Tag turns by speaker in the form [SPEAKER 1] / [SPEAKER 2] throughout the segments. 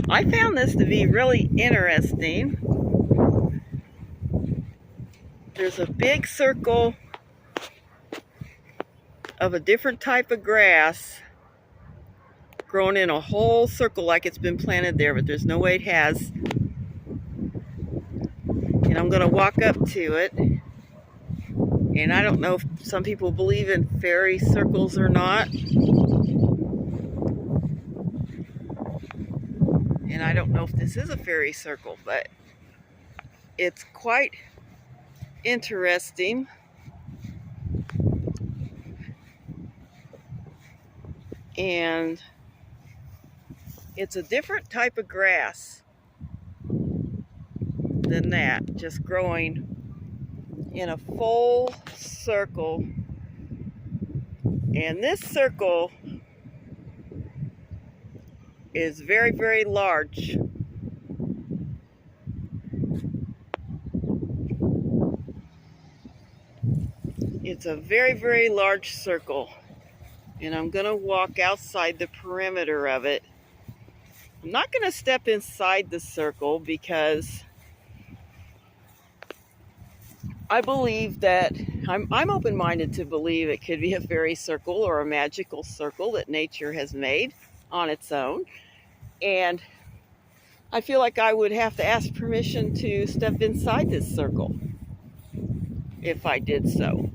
[SPEAKER 1] I found this to be really interesting. There's a big circle of a different type of grass growing in a whole circle like it's been planted there, but there's no way it has. And I'm going to walk up to it. And I don't know if some people believe in fairy circles or not. And I don't know if this is a fairy circle, but it's quite interesting. And it's a different type of grass than that, just growing in a full circle. And this circle is very, very large. It's a very, very large circle. And I'm going to walk outside the perimeter of it. I'm not going to step inside the circle because I believe that I'm open-minded to believe it could be a fairy circle or a magical circle that nature has made on its own. And I feel like I would have to ask permission to step inside this circle if I did so.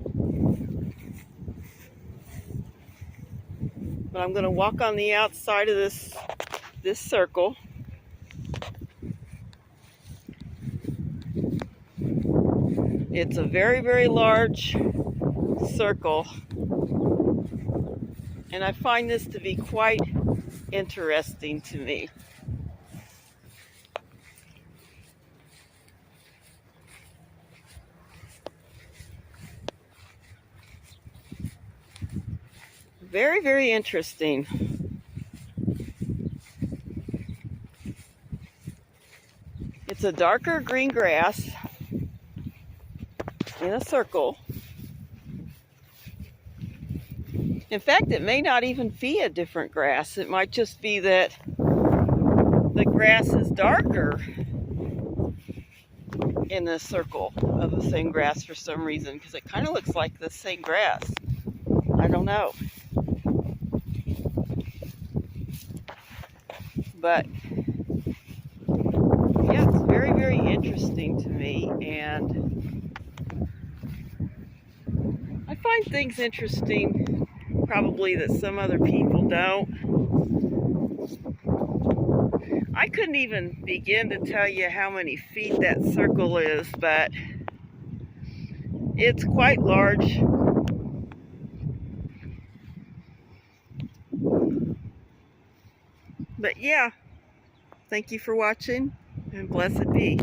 [SPEAKER 1] But I'm going to walk on the outside of this circle. It's a very, very large circle. And I find this to be quite interesting to me. Very, very interesting. It's a darker green grass in a circle. In fact, it may not even be a different grass. It might just be that the grass is darker in the circle of the same grass for some reason, because it kind of looks like the same grass. I don't know. But yeah, it's very, very interesting to me, and I find things interesting probably that some other people don't. I couldn't even begin to tell you how many feet that circle is, but it's quite large. But yeah, thank you for watching, and blessed be.